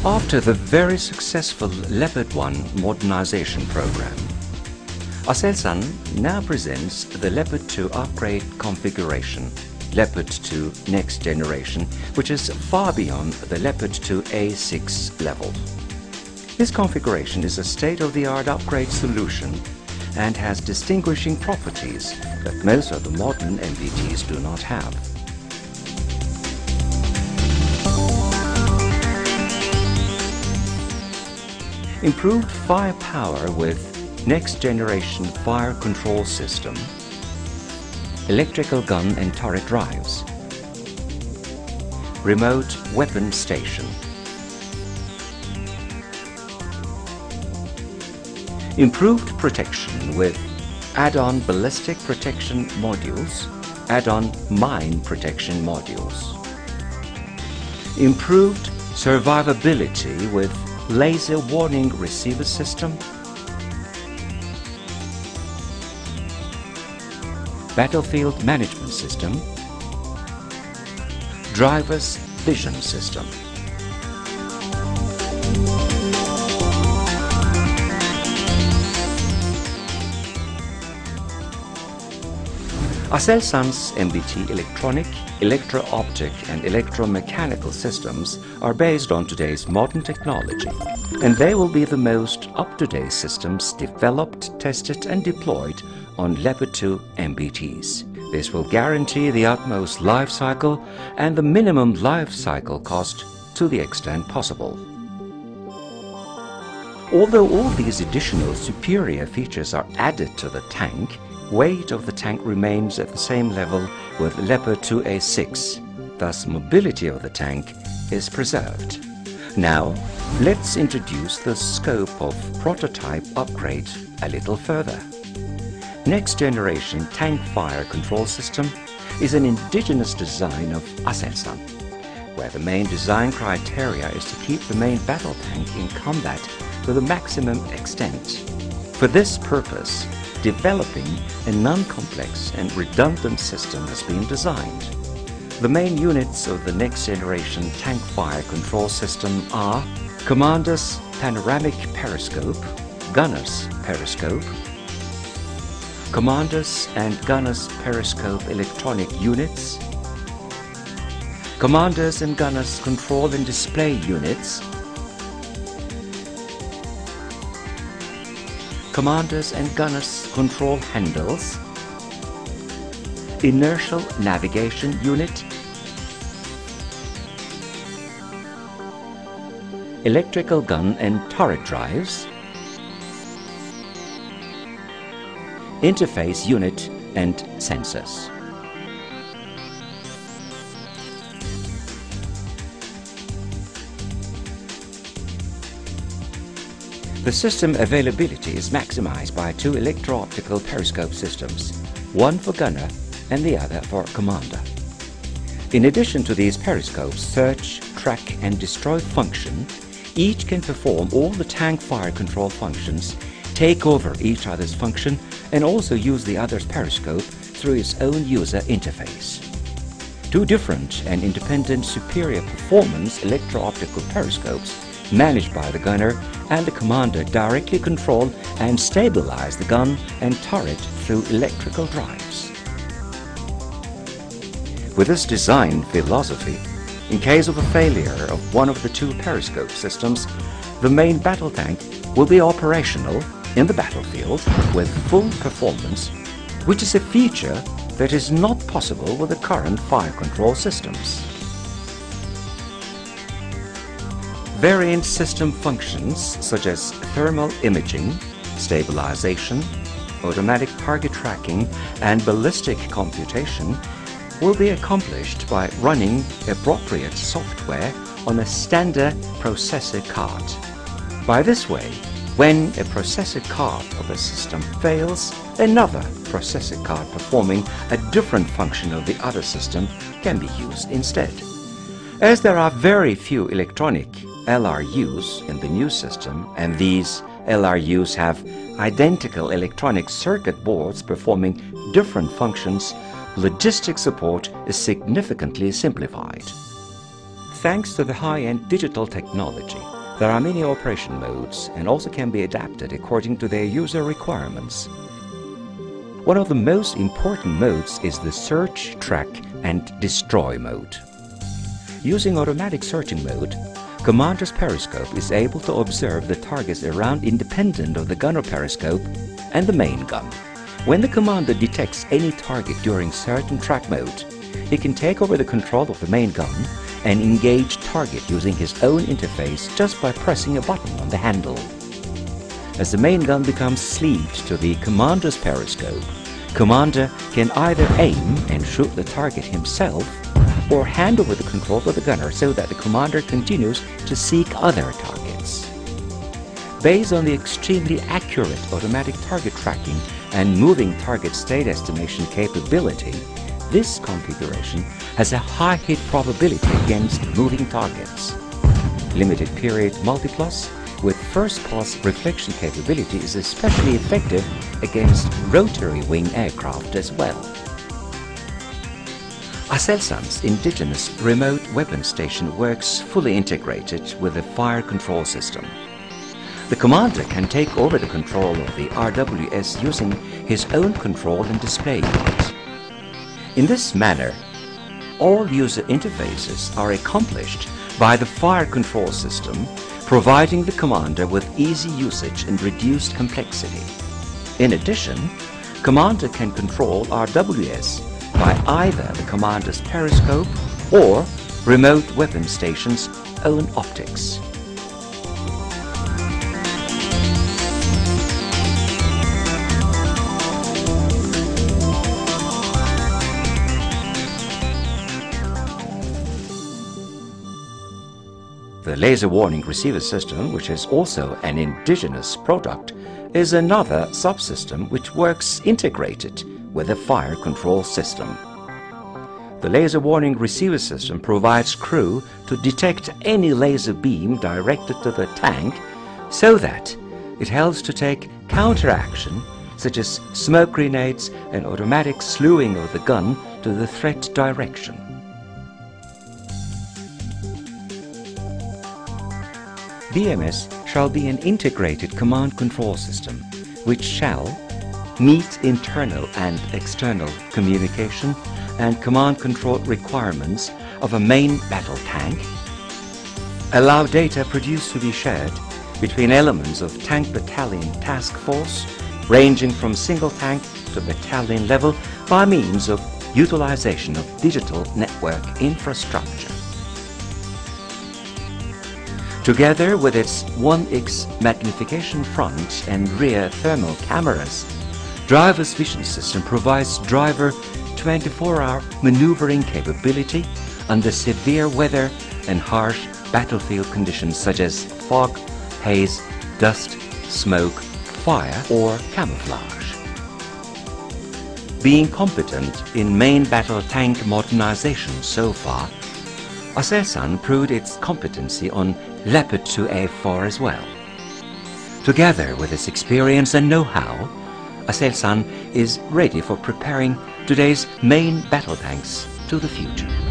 After the very successful Leopard 1 modernization program, Aselsan now presents the Leopard 2 upgrade configuration, Leopard 2 Next Generation, which is far beyond the Leopard 2 A6 level. This configuration is a state-of-the-art upgrade solution and has distinguishing properties that most of the modern MBTs do not have. Improved firepower with next generation fire control system, electrical gun and turret drives, remote weapon station, improved protection with add-on ballistic protection modules, add-on mine protection modules, improved survivability with laser warning receiver system, battlefield management system, driver's vision system. Aselsan's MBT electronic, electro-optic and electromechanical systems are based on today's modern technology, and they will be the most up-to-date systems developed, tested and deployed on Leopard 2 MBTs. This will guarantee the utmost life cycle and the minimum life cycle cost to the extent possible. Although all these additional superior features are added to the tank, weight of the tank remains at the same level with Leopard 2A6, thus mobility of the tank is preserved. Now, let's introduce the scope of prototype upgrade a little further. Next generation tank fire control system is an indigenous design of Aselsan, where the main design criteria is to keep the main battle tank in combat to the maximum extent. For this purpose, developing a non-complex and redundant system has been designed. The main units of the next generation tank fire control system are Commander's panoramic periscope, Gunner's periscope, Commander's and Gunner's periscope electronic units, Commander's and Gunner's control and display units, Commanders and Gunners control handles, inertial navigation unit, electrical gun and turret drives, interface unit and sensors. The system availability is maximized by two electro-optical periscope systems, one for gunner and the other for commander. In addition to these periscopes' search, track and destroy function, each can perform all the tank fire control functions, take over each other's function and also use the other's periscope through its own user interface. Two different and independent superior performance electro-optical periscopes managed by the gunner and the commander directly control and stabilize the gun and turret through electrical drives. With this design philosophy, in case of a failure of one of the two periscope systems, the main battle tank will be operational in the battlefield with full performance, which is a feature that is not possible with the current fire control systems. Variant system functions such as thermal imaging, stabilization, automatic target tracking and ballistic computation will be accomplished by running appropriate software on a standard processor card. By this way, when a processor card of a system fails, another processor card performing a different function of the other system can be used instead. As there are very few electronic LRUs in the new system, and these LRUs have identical electronic circuit boards performing different functions, logistic support is significantly simplified. Thanks to the high-end digital technology, there are many operation modes and also can be adapted according to their user requirements. One of the most important modes is the search, track and destroy mode. Using automatic searching mode, commander's periscope is able to observe the targets around independent of the gunner periscope and the main gun. When the commander detects any target during certain track mode, he can take over the control of the main gun and engage target using his own interface just by pressing a button on the handle. As the main gun becomes sleeved to the commander's periscope, commander can either aim and shoot the target himself or hand over the control to the gunner so that the commander continues to seek other targets. Based on the extremely accurate automatic target tracking and moving target state estimation capability, this configuration has a high hit probability against moving targets. Limited period multiplus with first pass reflection capability is especially effective against rotary wing aircraft as well. Aselsan's indigenous remote weapon station works fully integrated with the fire control system. The commander can take over the control of the RWS using his own control and display unit. In this manner, all user interfaces are accomplished by the fire control system, providing the commander with easy usage and reduced complexity. In addition, commander can control RWS by either the commander's periscope or remote weapon station's own optics. The laser warning receiver system, which is also an indigenous product, is another subsystem which works integrated with the fire control system. The laser warning receiver system provides crew to detect any laser beam directed to the tank so that it helps to take counteraction such as smoke grenades and automatic slewing of the gun to the threat direction. BMS shall be an integrated command control system which shall meet internal and external communication and command control requirements of a main battle tank, allow data produced to be shared between elements of tank battalion task force ranging from single tank to battalion level by means of utilization of digital network infrastructure. Together with its 1x magnification front and rear thermal cameras, driver's vision system provides driver 24-hour maneuvering capability under severe weather and harsh battlefield conditions such as fog, haze, dust, smoke, fire or camouflage. Being competent in main battle tank modernization so far, Aselsan proved its competency on Leopard 2A4 as well. Together with its experience and know-how, Aselsan is ready for preparing today's main battle tanks to the future.